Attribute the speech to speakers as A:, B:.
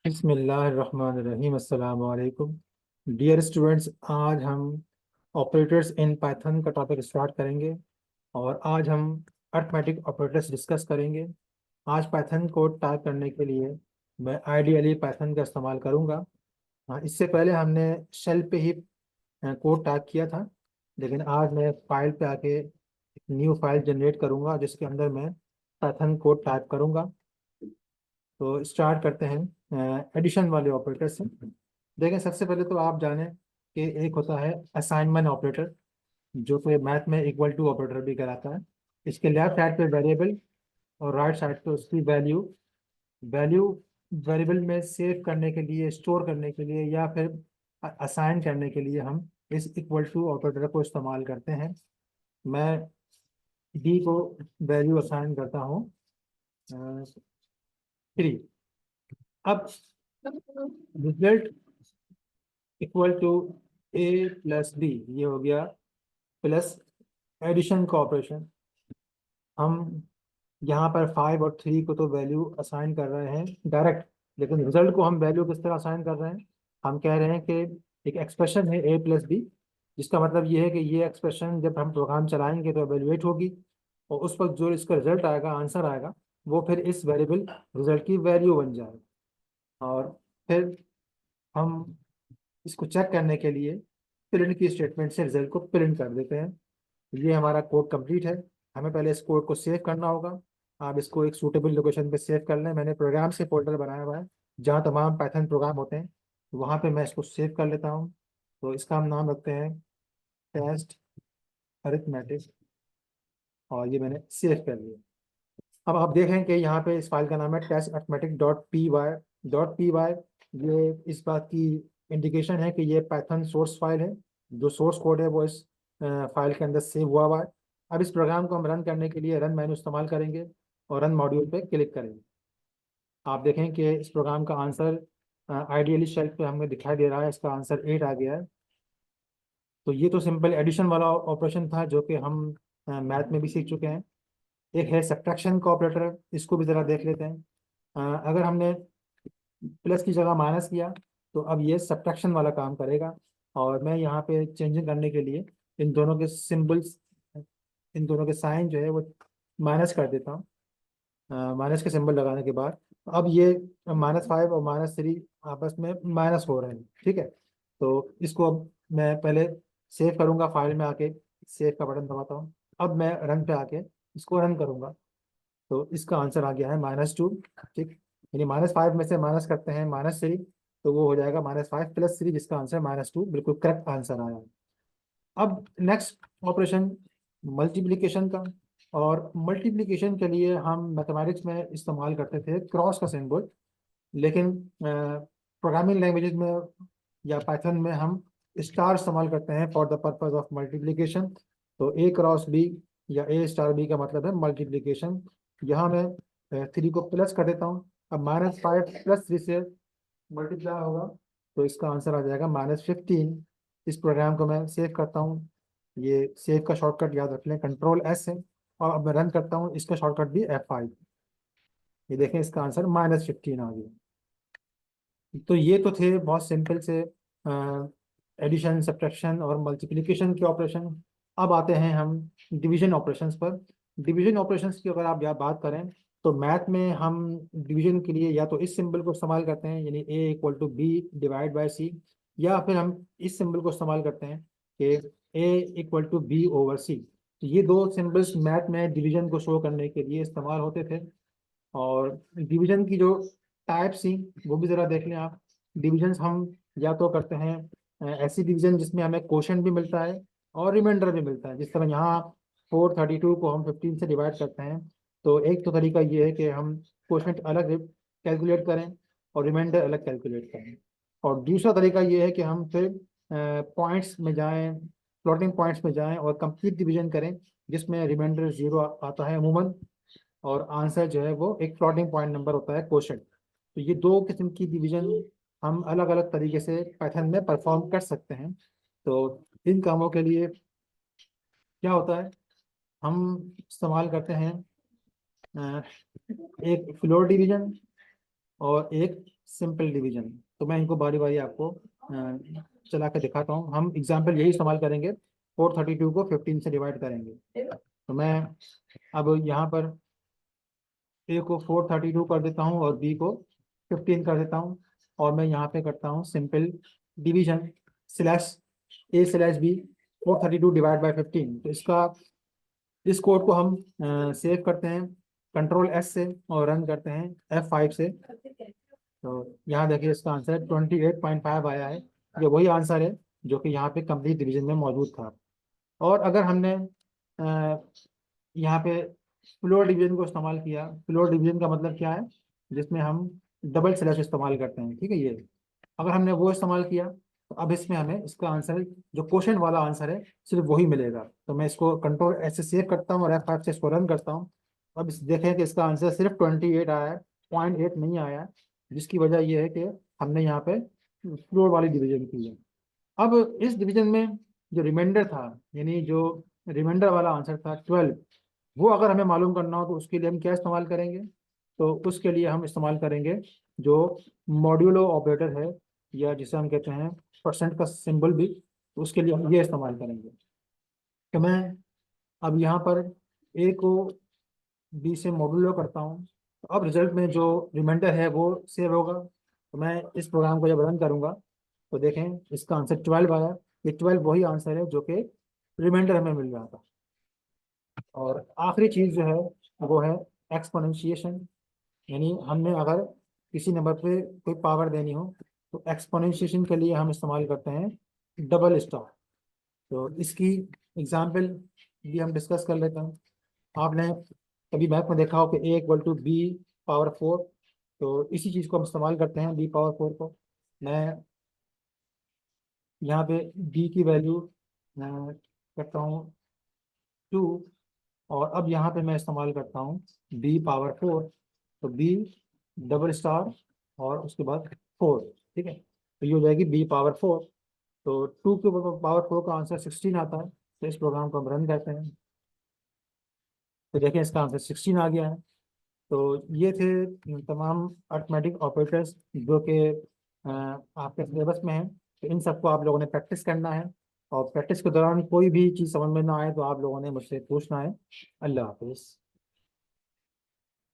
A: बिस्मिल्लाहिर्रहमानिर्रहीम अस्सलाम वालेकुम। डियर स्टूडेंट्स, आज हम ऑपरेटर्स इन पाइथन का टॉपिक स्टार्ट करेंगे और आज हम अरिथमेटिक ऑपरेटर्स डिस्कस करेंगे। आज पाइथन कोड टाइप करने के लिए मैं आइडियली पाइथन का इस्तेमाल करूंगा। इससे पहले हमने शेल पे ही कोड टाइप किया था, लेकिन आज मैं फाइल पे आके एक न्यू फाइल जनरेट करूंगा जिसके अंदर मैं पाइथन कोड टाइप करूंगा। तो स्टार्ट करते हैं एडिशन वाले ऑपरेटर से। देखें, सबसे पहले तो आप जानें कि एक होता है असाइनमेंट ऑपरेटर, जो कि मैथ में इक्वल टू ऑपरेटर भी कहलाता है। इसके लेफ्ट साइड पे वेरिएबल और राइट साइड पे उसकी वैल्यू। वैल्यू वेरिएबल में सेव करने के लिए, स्टोर करने के लिए या फिर असाइन करने के लिए हम इस इक्वल टू ऑपरेटर को इस्तेमाल करते हैं। मैं डी को वैल्यू असाइन करता हूँ 3। अब result equal to A plus B, ये हो गया प्लस एडिशन का ऑपरेशन। हम यहाँ पर 5 और 3 को तो वैल्यू असाइन कर रहे हैं डायरेक्ट, लेकिन रिजल्ट को हम वैल्यू किस तरह असाइन कर रहे हैं। हम कह रहे हैं कि एक एक्सप्रेशन है ए प्लस बी, जिसका मतलब ये है कि ये एक्सप्रेशन जब हम प्रोग्राम चलाएंगे तो एवेल्युएट होगी, और उस वक्त जो इसका रिजल्ट आएगा, आंसर आएगा, वो फिर इस वेरिएबल रिजल्ट की वैल्यू बन जाएगा। और फिर हम इसको चेक करने के लिए प्रिंट की स्टेटमेंट से रिजल्ट को प्रिंट कर देते हैं। ये हमारा कोड कंप्लीट है। हमें पहले इस कोड को सेव करना होगा। आप इसको एक सूटेबल लोकेशन पे सेव कर लें। मैंने प्रोग्राम से फोल्डर बनाया हुआ है जहाँ तमाम पाइथन प्रोग्राम होते हैं, वहाँ पे मैं इसको सेव कर लेता हूँ। तो इसका हम नाम रखते हैं टेस्ट अरिथमेटिक, और ये मैंने सेव कर लिया। अब आप देखें कि यहाँ पे इस फाइल का नाम है test arithmetic dot P Y. ये इस बात की इंडिकेशन है कि ये पाइथन सोर्स फाइल है। जो सोर्स कोड है वो इस फाइल के अंदर सेव हुआ है। अब इस प्रोग्राम को हम रन करने के लिए रन मेन्यू इस्तेमाल करेंगे और रन मॉड्यूल पे क्लिक करेंगे। आप देखें कि इस प्रोग्राम का आंसर आइडियली शेल्फ पे हमें दिखाई दे रहा है। इसका आंसर 8 आ गया है। तो ये तो सिंपल एडिशन वाला ऑपरेशन था जो कि हम मैथ में भी सीख चुके हैं। एक है सब्ट्रैक्शन का ऑपरेटर, इसको भी ज़रा देख लेते हैं। अगर हमने प्लस की जगह माइनस किया तो अब ये सब्ट्रैक्शन वाला काम करेगा। और मैं यहाँ पे चेंजिंग करने के लिए इन दोनों के सिंबल्स, इन दोनों के साइन जो है वो माइनस कर देता हूँ। माइनस के सिंबल लगाने के बाद अब ये -5 और -3 आपस में माइनस हो रहे हैं। ठीक है, तो इसको अब मैं पहले सेव करूँगा, फाइल में आके सेव का बटन दबाता हूँ। अब मैं रन पे आके इसको रन करूँगा। तो इसका आंसर आ गया है -2। ठीक, यानी -5 में से माइनस करते हैं -3, तो वो हो जाएगा -5 + 3, जिसका आंसर -2 बिल्कुल करेक्ट आंसर आया है। अब नेक्स्ट ऑपरेशन मल्टीप्लिकेशन का। और मल्टीप्लिकेशन के लिए हम मैथमेटिक्स में इस्तेमाल करते थे क्रॉस का सिंबल, लेकिन प्रोग्रामिंग लैंग्वेजेस में या पाइथन में हम स्टार इस्तेमाल करते हैं for the purpose of multiplication. तो ए क्रॉस बी या ए स्टार बी का मतलब है मल्टीप्लिकेशन। यहाँ मैं 3 को प्लस कर देता हूँ। अब -5 + 3 से मल्टीप्लाई होगा, तो इसका आंसर आ जाएगा -15। इस प्रोग्राम को मैं सेव करता हूँ। ये सेव का शॉर्टकट याद रख लें, Ctrl+S है। और अब मैं रन करता हूँ, इसका शॉर्टकट भी F5। ये देखें, इसका आंसर -15 आ गया। तो ये तो थे बहुत सिंपल से एडिशन, सब्ट्रैक्शन और मल्टीप्लिकेशन के ऑपरेशन। अब आते हैं हम डिवीजन ऑपरेशंस पर। डिवीजन ऑपरेशंस की अगर आप बात करें तो मैथ में हम डिवीजन के लिए या तो इस सिंबल को इस्तेमाल करते हैं, यानी A = B/C, या फिर हम इस सिंबल को इस्तेमाल करते हैं कि A = B/C। तो ये दो सिंबल्स मैथ में डिवीजन को शो करने के लिए इस्तेमाल होते थे। और डिवीजन की जो टाइप्स थी वो भी ज़रा देख लें आप। डिवीजन हम या तो करते हैं ऐसी डिवीजन जिसमें हमें क्वोशंट भी मिलता है और रिमाइंडर भी मिलता है। जिस तरह यहाँ 432 को हम 15 से डिवाइड करते हैं, तो एक तो तरीका ये है कि हम क्वोशंट अलग कैलकुलेट करें और रिमाइंडर अलग कैलकुलेट करें। और दूसरा तरीका ये है कि हम फिर पॉइंट्स में जाएं, फ्लोटिंग पॉइंट्स में जाएं और कंप्लीट डिवीजन करें, जिसमें रिमाइंडर 0 आता है अमूमन, और आंसर जो है वो एक फ्लोटिंग पॉइंट नंबर होता है, क्वोशंट। तो ये दो किस्म की डिवीजन हम अलग अलग तरीके से पाइथन में परफॉर्म कर सकते हैं। तो इन कामों के लिए क्या होता है, हम इस्तेमाल करते हैं एक फ्लोर डिवीजन और एक सिंपल डिवीजन। तो मैं इनको बारी बारी आपको चला के दिखाता हूँ। हम एग्जाम्पल यही इस्तेमाल करेंगे, 432 को 15 से डिवाइड करेंगे। तो मैं अब यहाँ पर ए को 432 कर देता हूँ और बी को 15 कर देता हूँ, और मैं यहाँ पे करता हूँ simple division, slash A slash B, 432 divide by 15। तो इस कोड को हम सेव करते हैं कंट्रोल एस से और रन करते हैं F5 से। तो यहाँ देखिए इसका आंसर 28.5 आया है। ये वही आंसर है जो कि यहाँ पे कंप्लीट डिवीजन में मौजूद था। और अगर हमने यहाँ पे फ्लोर डिवीजन को इस्तेमाल किया, फ्लोर डिवीजन का मतलब क्या है, जिसमें हम डबल स्लैश इस्तेमाल करते हैं, ठीक है। ये अगर हमने वो इस्तेमाल किया तो अब इसमें हमें इसका आंसर, जो क्वेश्चन वाला आंसर है, सिर्फ वही मिलेगा। तो मैं इसको कंट्रोल एस से सेव करता हूँ और F5 से इसको रन करता हूँ। अब देखें कि इसका आंसर सिर्फ 28 आया है, 0.8 नहीं आया है, जिसकी वजह यह है कि हमने यहाँ पे फ्लोर वाली डिवीजन की है। अब इस डिवीजन में जो रिमाइंडर था, यानी जो रिमाइंडर वाला आंसर था 12, वो अगर हमें मालूम करना हो तो उसके लिए हम क्या इस्तेमाल करेंगे। तो उसके लिए हम इस्तेमाल करेंगे जो मॉड्यूलो ऑपरेटर है, या जिसे हम कहते हैं परसेंट का सिंबल भी, तो उसके लिए हम ये इस्तेमाल करेंगे। तो मैं अब यहाँ पर ए को बी से मॉड्यूलो करता हूँ, तो अब रिजल्ट में जो रिमाइंडर है वो सेव होगा। तो मैं इस प्रोग्राम को जब रन करूँगा तो देखें इसका आंसर 12 आया। ये 12 वही आंसर है जो कि रिमाइंडर हमें मिल रहा था। और आखिरी चीज़ जो है वो है एक्सपोनेंशिएशन, यानी हमने अगर किसी नंबर पे कोई पावर देनी हो तो एक्सपोनेंशिएशन के लिए हम इस्तेमाल करते हैं डबल स्टार। तो इसकी एग्जांपल भी हम डिस्कस कर लेते हैं। आपने कभी मैथ में देखा हो कि A = B⁴, तो इसी चीज़ को हम इस्तेमाल करते हैं B⁴ को। मैं यहाँ पे B की वैल्यू करता हूँ 2, और अब यहाँ पे मैं इस्तेमाल करता हूँ B⁴। तो B डबल स्टार और उसके बाद 4, ठीक है। तो ये हो जाएगी B⁴। तो 2 के पावर 4 का आंसर 16 आता है। तो इस प्रोग्राम को हम रन करते हैं, तो देखें इसका आंसर 16 आ गया है। तो ये थे तमाम अर्थमेटिक ऑपरेटर्स जो कि आपके सिलेबस में हैं। तो इन सबको आप लोगों ने प्रैक्टिस करना है, और प्रैक्टिस के दौरान कोई भी चीज़ समझ में ना आए तो आप लोगों ने मुझसे पूछना है। अल्लाह हाफिज़।